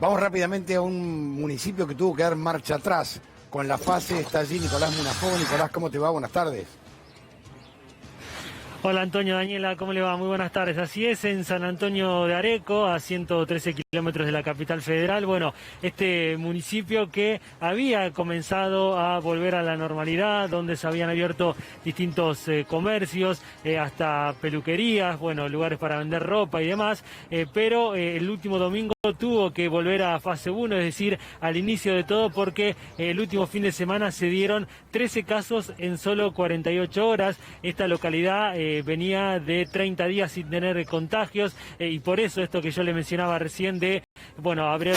Vamos rápidamente a un municipio que tuvo que dar marcha atrás con la fase. Está allí Nicolás Munafó. Nicolás, ¿cómo te va? Buenas tardes. Hola Antonio, Daniela, ¿cómo le va? Muy buenas tardes. Así es, en San Antonio de Areco, a 113 kilómetros de la capital federal. Bueno, este municipio que había comenzado a volver a la normalidad, donde se habían abierto distintos comercios, hasta peluquerías, bueno, lugares para vender ropa y demás, pero el último domingo tuvo que volver a fase 1, es decir, al inicio de todo, porque el último fin de semana se dieron 13 casos en solo 48 horas. Esta localidad venía de 30 días sin tener contagios, y por eso esto que yo le mencionaba recién de, bueno, abrir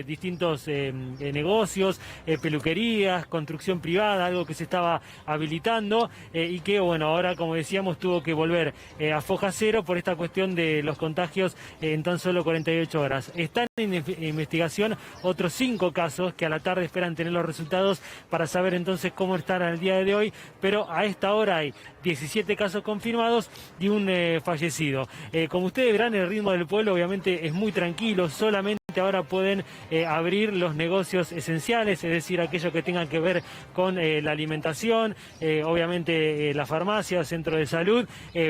distintos negocios, peluquerías, construcción privada, algo que se estaba habilitando, y que, bueno, ahora, como decíamos, tuvo que volver a foja cero por esta cuestión de los contagios en tan solo 48 horas. Están en investigación otros 5 casos que a la tarde esperan tener los resultados para saber entonces cómo están al día de hoy, pero a esta hora hay 17 casos confirmados y un fallecido. Como ustedes verán, el ritmo del pueblo obviamente es muy tranquilo, solamente ahora pueden abrir los negocios esenciales, es decir, aquellos que tengan que ver con la alimentación, obviamente la farmacia, centro de salud,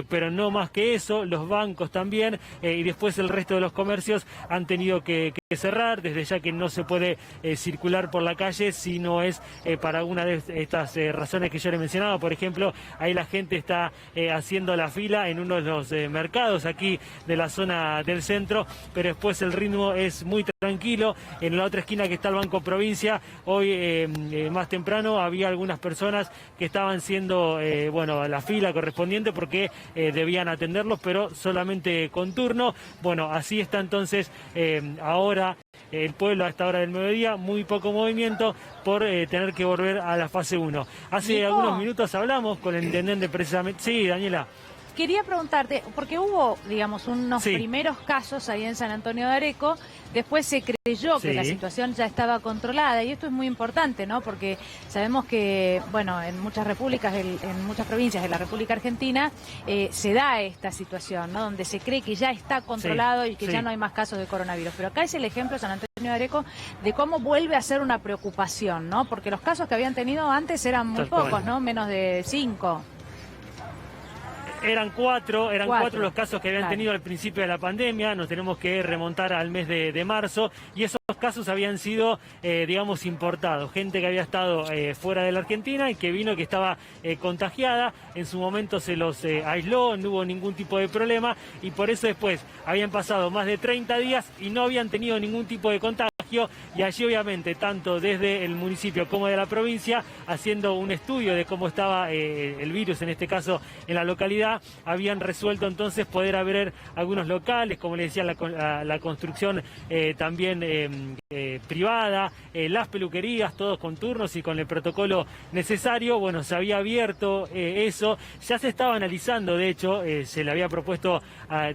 pero no más que eso, los bancos también, y después el resto de los comercios han tenido que cerrar, desde ya que no se puede circular por la calle si no es para alguna de estas razones que yo le mencionaba. Por ejemplo, ahí la gente está haciendo la fila en uno de los mercados aquí de la zona del centro, pero después el ritmo es muy tranquilo. En la otra esquina, que está el Banco Provincia, hoy más temprano había algunas personas que estaban haciendo bueno, la fila correspondiente porque debían atenderlos, pero solamente con turno. Bueno, así está entonces ahora el pueblo a esta hora del mediodía, muy poco movimiento por tener que volver a la fase 1. Hace Nico, algunos minutos hablamos con el intendente precisamente. Sí, Daniela. quería preguntarte, porque hubo, digamos, unos Sí. primeros casos ahí en San Antonio de Areco, después se creyó que Sí. la situación ya estaba controlada, y esto es muy importante, ¿no? Porque sabemos que, bueno, en muchas repúblicas, en muchas provincias de la República Argentina, se da esta situación, ¿no? Donde se cree que ya está controlado y que ya no hay más casos de coronavirus. Pero acá es el ejemplo, San Antonio de Areco, de cómo vuelve a ser una preocupación, ¿no? Porque los casos que habían tenido antes eran muy Tal cual. pocos, ¿no? Menos de 5. Eran cuatro los casos que habían Claro. tenido al principio de la pandemia. Nos tenemos que remontar al mes de marzo, y esos casos habían sido, digamos, importados. Gente que había estado fuera de la Argentina y que vino, que estaba contagiada. En su momento se los aisló, no hubo ningún tipo de problema, y por eso después habían pasado más de 30 días y no habían tenido ningún tipo de contagio. Y allí, obviamente, tanto desde el municipio como de la provincia, haciendo un estudio de cómo estaba el virus, en este caso en la localidad, habían resuelto entonces poder abrir algunos locales, como les decía, la construcción también privada, las peluquerías, todos con turnos y con el protocolo necesario. Bueno, se había abierto eso, ya se estaba analizando, de hecho, se le había propuesto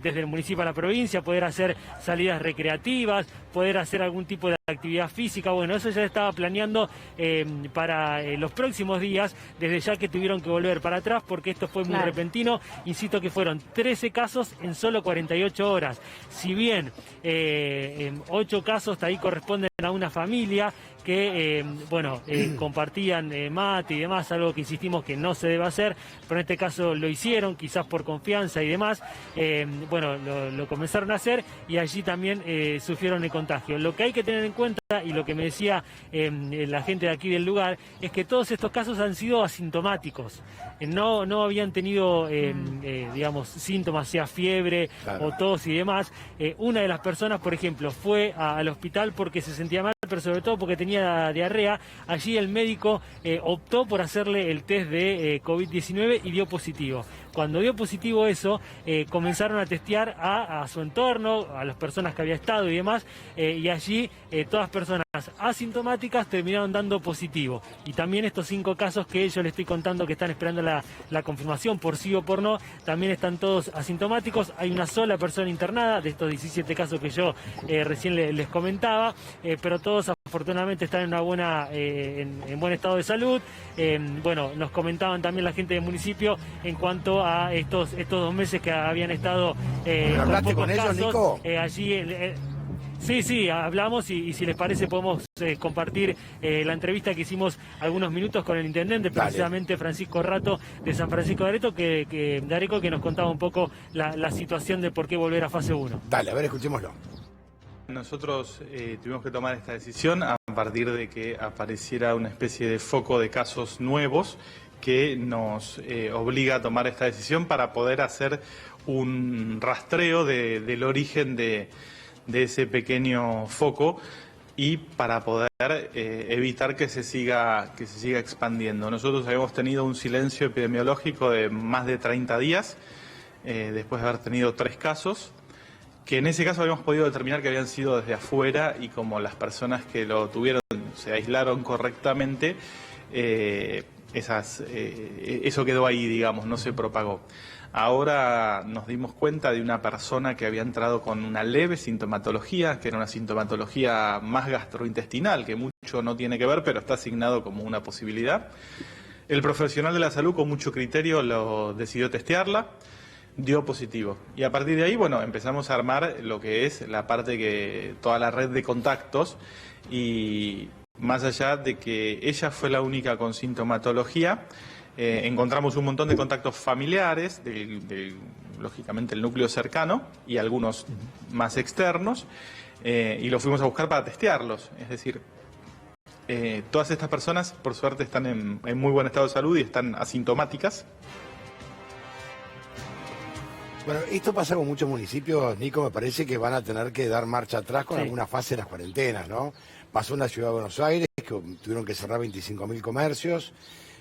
desde el municipio a la provincia poder hacer salidas recreativas, poder hacer algún tipo de actividad física. Bueno, eso ya se estaba planeando para los próximos días, desde ya que tuvieron que volver para atrás porque esto fue muy repentino. Insisto que fueron 13 casos en solo 48 horas. Si bien 8 casos ahí corresponden a una familia que, bueno, compartían mate y demás, algo que insistimos que no se debe hacer, pero en este caso lo hicieron, quizás por confianza y demás. Bueno, lo comenzaron a hacer y allí también sufrieron el contagio. Lo que hay que tener en cuenta, y lo que me decía la gente de aquí del lugar, es que todos estos casos han sido asintomáticos. No habían tenido, digamos, síntomas, sea fiebre o tos y demás. Una de las personas, por ejemplo, fue al hospital porque se sentía mal, pero sobre todo porque tenía diarrea. Allí el médico optó por hacerle el test de COVID-19 y dio positivo. Cuando dio positivo eso, comenzaron a testear a su entorno, a las personas que había estado y demás, y allí todas personas asintomáticas terminaron dando positivo. Y también estos 5 casos que yo les estoy contando que están esperando la confirmación por sí o por no, también están todos asintomáticos. Hay una sola persona internada de estos 17 casos que yo recién les comentaba, pero todos afortunadamente están en en buen estado de salud. Bueno, nos comentaban también la gente del municipio en cuanto a estos 2 meses que habían estado ¿Hablaste con ellos, casos, Nico? allí Sí, hablamos y si les parece podemos compartir la entrevista que hicimos algunos minutos con el intendente, precisamente Francisco Rato de San Francisco de Areco, que nos contaba un poco la situación de por qué volver a fase 1. Dale, a ver, escuchémoslo. Nosotros tuvimos que tomar esta decisión a partir de que apareciera una especie de foco de casos nuevos que nos obliga a tomar esta decisión para poder hacer un rastreo del origen de ese pequeño foco y para poder evitar que se siga expandiendo. Nosotros habíamos tenido un silencio epidemiológico de más de 30 días, después de haber tenido 3 casos, que en ese caso habíamos podido determinar que habían sido desde afuera y como las personas que lo tuvieron se aislaron correctamente, eso quedó ahí, digamos, no se propagó. Ahora nos dimos cuenta de una persona que había entrado con una leve sintomatología, que era una sintomatología más gastrointestinal, que mucho no tiene que ver, pero está asignado como una posibilidad. El profesional de la salud con mucho criterio lo decidió testearla, dio positivo. Y a partir de ahí, bueno, empezamos a armar lo que es la parte toda la red de contactos y más allá de que ella fue la única con sintomatología, encontramos un montón de contactos familiares, lógicamente el núcleo cercano y algunos más externos, y los fuimos a buscar para testearlos. Es decir, todas estas personas, por suerte, están en muy buen estado de salud y están asintomáticas. Bueno, esto pasa con muchos municipios, Nico, me parece que van a tener que dar marcha atrás con alguna fase de las cuarentenas, ¿no? Pasó en la ciudad de Buenos Aires, que tuvieron que cerrar 25.000 comercios,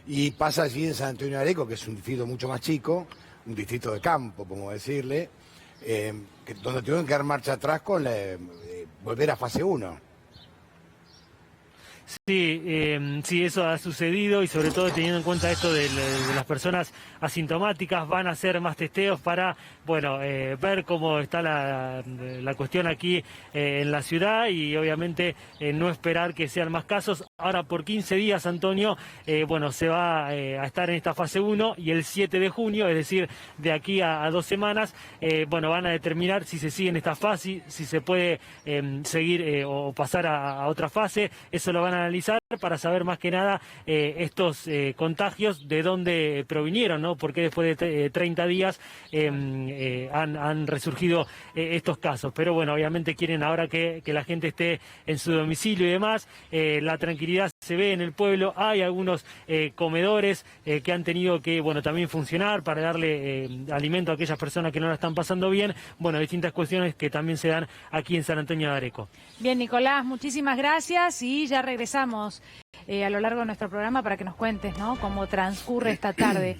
y pasa allí en San Antonio de Areco, que es un distrito mucho más chico, un distrito de campo, como decirle, donde tuvieron que dar marcha atrás con volver a fase 1. Sí, eso ha sucedido y sobre todo teniendo en cuenta esto de las personas asintomáticas, van a hacer más testeos para, bueno, ver cómo está la cuestión aquí en la ciudad y obviamente no esperar que sean más casos. Ahora por 15 días, Antonio, bueno, se va a estar en esta fase 1 y el 7 de junio, es decir, de aquí a 2 semanas, bueno, van a determinar si se sigue en esta fase, si se puede seguir o pasar a otra fase. Eso lo van a analizar para saber más que nada estos contagios de dónde provinieron, ¿no? Porque después de 30 días han resurgido estos casos. Pero bueno, obviamente quieren ahora que la gente esté en su domicilio y demás. La tranquilidad se ve en el pueblo. Hay algunos comedores que han tenido que, bueno, también funcionar para darle alimento a aquellas personas que no la están pasando bien. Bueno, distintas cuestiones que también se dan aquí en San Antonio de Areco. Bien, Nicolás, muchísimas gracias y ya regresamos a lo largo de nuestro programa para que nos cuentes, ¿no?, cómo transcurre esta tarde.